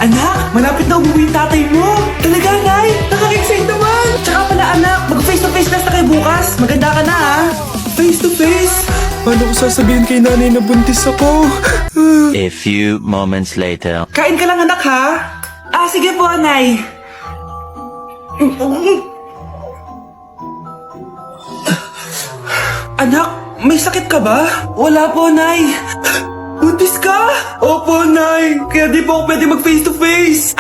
Anak, malapit na umuwi yung tatay mo. Talaga, Nay? Nakaka-excite naman. Tsaka pala, anak, mag-face-to-face class na kayo bukas. Maganda ka na, ha? Face-to-face? Paano ko sasabihin kay nanay na buntis ako? A few moments later. Kain ka lang, anak, ha? Sige po, Nay. Anak, may sakit ka ba? Wala po, Nay. Buntis ka? Opo, Nay. Kaya di po ako pwede mag-face-to-face.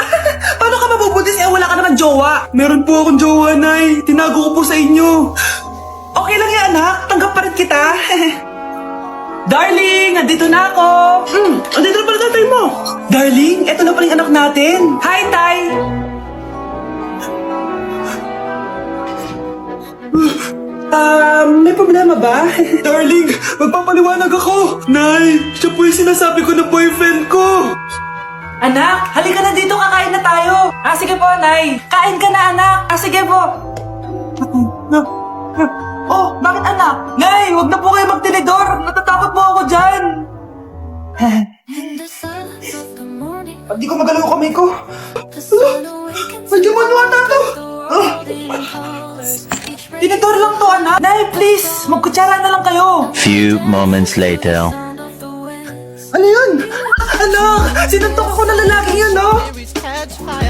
Paano ka mabubuntis? Wala ka naman jowa. Meron po akong jowa, Nay. Tinago ko po sa inyo. Okay lang yan, anak. Tanggap pa rin kita. Darling, nandito na ako. Nandito na pala tatay mo. Darling, eto na pala yung anak natin. Hi, Tay. May problema ba? Darling, magpapaliwanag ako. Nay, siya po yung sinasabi ko na boyfriend ko. Anak, halika na dito, kakain na tayo. Sige po, Nay. Kain ka na, anak. Sige po. Oh, bakit anak? Nay, wag na po kayo magtinidor. Natatakot po ako dyan. Pag di ko magalaw yung kamay ko. Medyo manuwata to. Tinidor lang to, anak. Nay, please, magkutsara na lang kayo. Few moments later. Ano yun? Anak, sinuntok ako na lalaking yun, no?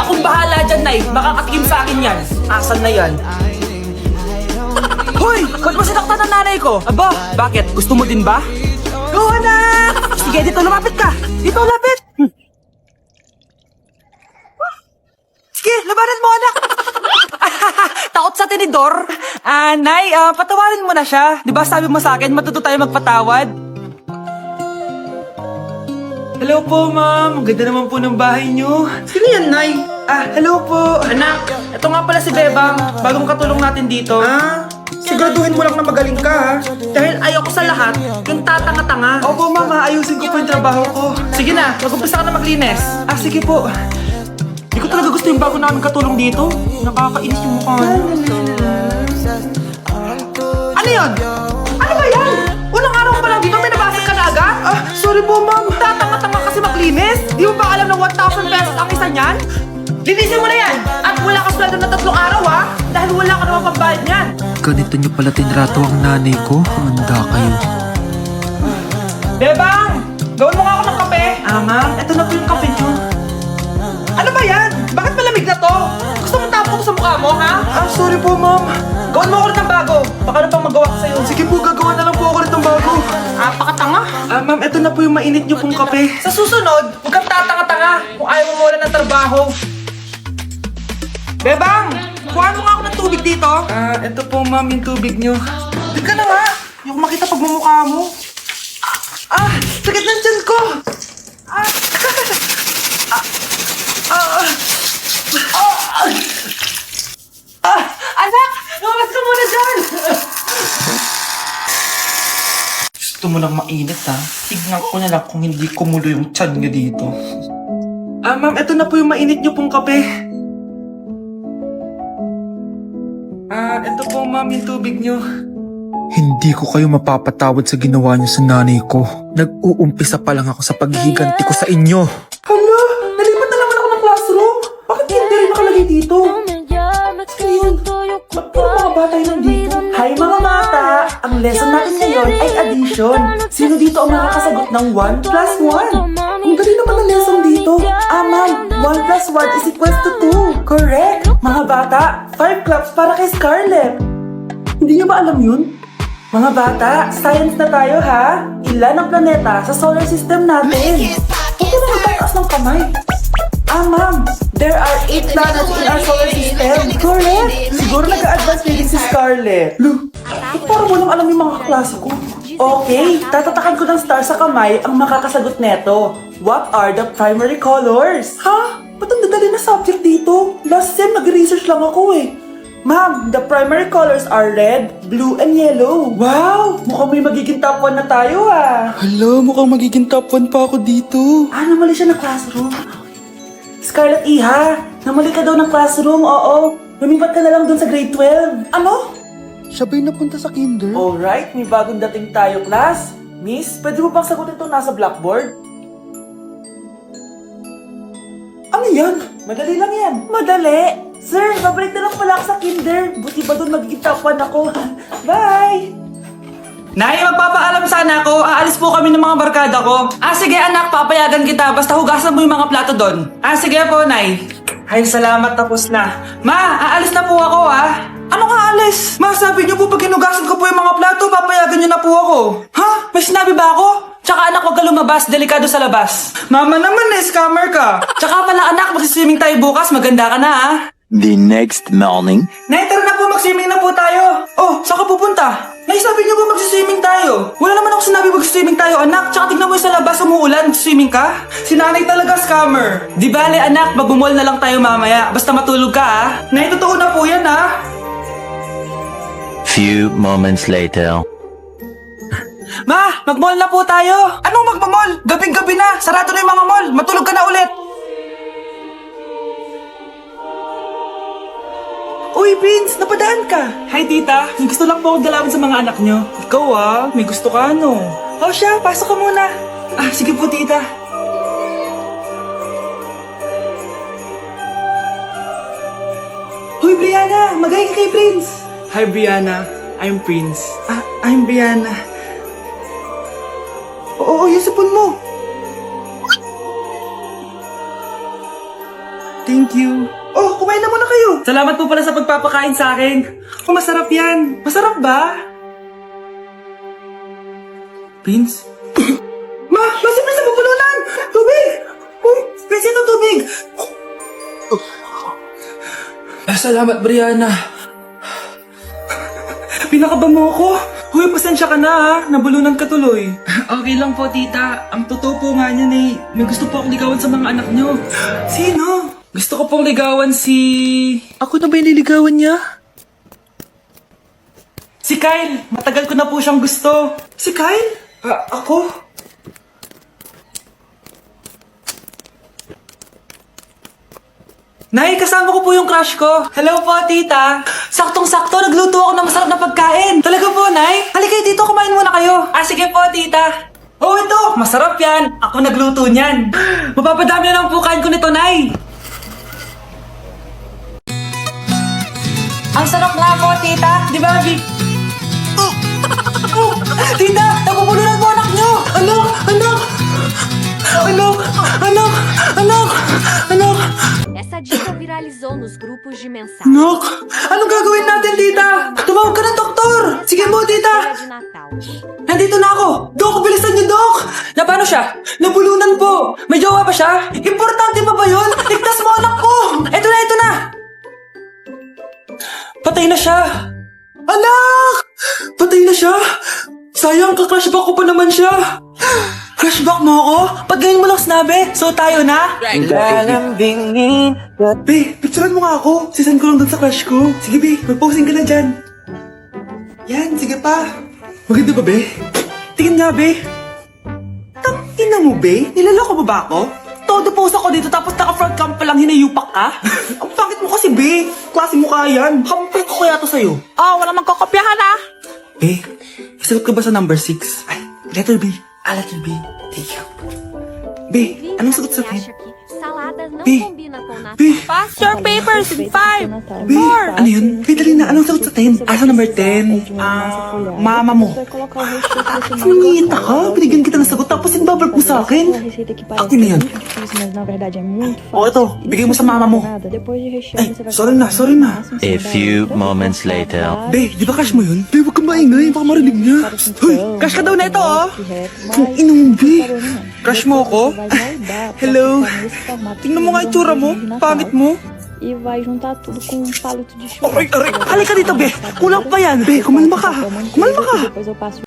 Akong bahala dyan, Nay. Makakatim sa akin yan. Asan na yan? Hoy! Ba't mo sinaktan ng nanay ko? Aba, bakit? Gusto mo din ba? Go, anak! Sige, dito lumapit ka! Dito lapit! Sige, labanan mo, anak! Takot sa tinidor? Nay, patawarin mo na siya. Di ba sabi mo sa akin, matuto tayo magpatawad? Hello po, ma'am. Ang ganda naman po ng bahay niyo. Sino yan, Nay? Hello po. Anak, ito nga pala si Bebang. Bagong katulong natin dito. Siguraduhin mo lang na magaling ka, ha? Dahil ayoko sa lahat, yung tatanga-tanga. Opo, mama. Ayusin ko po yung trabaho ko. Sige na, mag-umpisa ka na maglinis. Sige po. Hindi ko talaga gusto yung bago namin katulong dito. Nakakainis yung mukha. Ano yun? Ano ba yan? Unang araw pa lang dito, may nabasag ka na agad? Sorry po, ma'am. Tatanga-tanga kasi maglinis. Di mo ba alam na 1,000 pesos ang isa niyan? Linisin mo na yan! At wala ka sweldo na 3 araw, ha? Dahil wala ka naman pambayad niyan. Ganito niyo pala tinrato ang nanay ko. Handa kayo. Bebang! Gawin mo nga ako ng kape. Ma'am, eto na po yung kape niyo. Ano ba yan? Bakit malamig na to? Gusto mo tapo ko sa mukha mo, ha? Sorry po, ma'am. Gawin mo ako ulit ng bago. Baka na pang magawa ko sa'yo. Sige po, gagawa na lang po ako ulit ng bago. Pakatanga. Ma'am, eto na po yung mainit niyo pong kape. Sa susunod, huwag kang tatanga-tanga kung ayaw mo mawala ng trabaho. Bebang! Kuhaan mo nga ako ng tubig dito. Eto po, ma'am, yung tubig niyo. Di ka na nga. Yung makita pagmumukha mo. Sakit ng tiyan ko. Anak! Lumabas ka muna dyan! Gusto mo lang mainit, ha? Tignan ko na lang kung hindi kumulo yung tiyan niya dito. Ma'am, eto na po yung mainit niyo pong kape. Eto po, ma'am, yung tubig niyo. Hindi ko kayo mapapatawad sa ginawa niyo sa nanay ko. Nag-uumpisa pa lang ako sa paghihiganti ko sa inyo. Hala! Nalipat na naman ako ng classroom! Bakit hindi rin nakalagay dito? Ayun! Ba't puro mga bata yun nandito? Hi mga bata! Ang lesson natin ngayon ay addition. Sino dito ang makakasagot ng 1 plus 1? Ang galing naman ang lesson dito. Ma'am, 1 plus 1 is equals to 2. Correct! Mga bata, 5 claps para kay Scarlett. Hindi niyo ba alam yun? Mga bata, science na tayo, ha? Ilan ang planeta sa solar system natin? Huwag ko na magtataas ng kamay. Ma'am, there are 8 planets in our solar system. Correct! Siguro nag-a-advance reading si Scarlett. Parang walang alam yung mga kaklase ko. Okay, tatatakan ko ng star sa kamay ang makakasagot neto. What are the primary colors? Ha? Ba't ang dadali na subject dito? Last sem, nag-research lang ako eh. Ma'am, the primary colors are red, blue, and yellow. Wow! Mukhang may magiging top 1 na tayo, Hala, mukhang magiging top 1 pa ako dito. Namali siya ng classroom. Scarlett Iha, namali ka daw ng classroom, oo. Lumipat ka na lang dun sa grade 12. Ano? Siya ba'y napunta sa kinder? Alright, may bagong dating tayo, class. Miss, pwede mo bang sagutin itong nasa blackboard? Ano yan? Madali lang yan. Madali? Sir, babalik na lang pala ako sa kinder. Buti ba doon magiging top 1 ako? Bye! Nay, magpapaalam sana ako. Aalis po kami ng mga barkada ko. Sige anak, papayagan kita. Basta hugasan mo yung mga plato doon. Sige po, Nay. Ay, salamat, tapos na. Ma, aalis na po ako, Ano nga alis? Ma, sabi niyo po pag hinugasan ko po yung mga plato, papayagan niyo na po ako. Ha? May sinabi ba ako? Tsaka anak, huwag ka lumabas. Delikado sa labas. Mama naman, scammer ka. Tsaka pala anak, magsiswimming tayo bukas. Maganda ka na, The next morning. Nay, tara na po, mag-swimming na po tayo. Oh, saan ka pupunta? Nay, sabi niyo po mag-swimming tayo. Wala naman ako sinabi mag-swimming tayo, anak. Tsaka tignan mo yung sa labas, umuulan, mag-swimming ka. Si nanay talaga scammer. Di bale, anak, magbumol na lang tayo mamaya. Basta matulog ka, Nay, totoo na po yan, Few moments later. Ma, mag-mall na po tayo. Anong mag-mall? Gabing-gabi na. Sarado na yung mga mall. Matulog ka na ulit. Uy, Prince, napadaan ka. Hi, tita. May gusto lang po akong dalawin sa mga anak nyo. Ikaw, may gusto ka, no? Siya, pasok ka muna. Sige po, tita. Uy, Brianna, magaling ka kay Prince. Hi, Brianna. I'm Prince. I'm Brianna. Oo, yung sapon mo. Thank you. Oh, kumain na muna kayo. Salamat po pala sa pagpapakain sa akin. Masarap yan. Masarap ba? Prince? Ma! Si Prince na pupulunan! Tubig! Uy! Prince, ito tubig! Salamat, Brianna. Pinakaba mo ako. Uy, pasensya ka na, nabulunan ka tuloy. Okay lang po, tita. Ang totoo po nga niyan may gusto po akong ligawan sa mga anak niyo. Sino? Gusto ko pong ligawan si... Ako na ba yung niligawan niya? Si Kyle. Matagal ko na po siyang gusto. Si Kyle? Ako? Nay, kasama ko po yung crush ko. Hello po, tita. Saktong-sakto, nagluto ako ng masarap na pagkain. Talaga po, Nay? Halika dito, kumain muna kayo. Sige po, tita. Oh, ito. Masarap yan. Ako nagluto niyan. Mapapadami na lang po kain ko nito, Nay. Ang sarap nga po, tita. Di ba, Vic? Tita, napupulunan po anak niyo. Anak! Essa dica viralizou nos grupos de mensagem. Anak! Anong gagawin natin, tita? Tumawag ka ng doktor! Sige mo, tita! De Natal. Nandito na ako! Dok, bilisan niyo, Dok! Na paano siya? Nabulunan po! May jowa ba siya? Importante pa ba yun? Ligtas mo anak ko! Ito na! Patay na siya! Anak! Patay na siya! Sayang, ka-crushback ko pa naman siya! Crushback mo ako? Ba't ganyan mo lang sinabi? So tayo na? Lalambingin. Be, picturean mo nga ako. Sisend ko lang dun sa crush ko. Sige, be, mag-posing ka na dyan. Yan, sige pa. Maganda ba, be? Tingin nga, be. Tangina mo, be? Nilaloko mo ba ako? Todo post ako dito tapos naka-front cam pa lang hinayupak ka? Ang pangit mo kasi, be. Klase mo kaya yan. Hampir ko kaya to sa'yo. Walang magkakopyahan, Be, sagot ka ba sa number 6? Ay, letter B. Letter B. Thank you. Be, anong sagot sa 10? Acha que salada não Bi. combina com Natal. Be, Pass your papers in 5. Be, ano yun? Be, dali na. Anong sagot sa 10? Sa number 10? Mama mo. Sinangita ka? Binigyan kita ng sagot tapos inbabal mo sa akin. Akin na yan. Ito. Bigay mo sa mama mo. Ay, sorry na. A few moments later. Be, di ba crush mo yun? Be, huwag kang maingay. Baka marinig niya. Hoy, crush ka daw na ito, Ang inong, Be. Crush mo ako? Hello. Tingnan mo nga itsura mo. Pangit mo. E vai juntar tudo com um palito de churro. Halika dito, Be. Kulang pa yan. Be, kumalma ka. Depois eu passo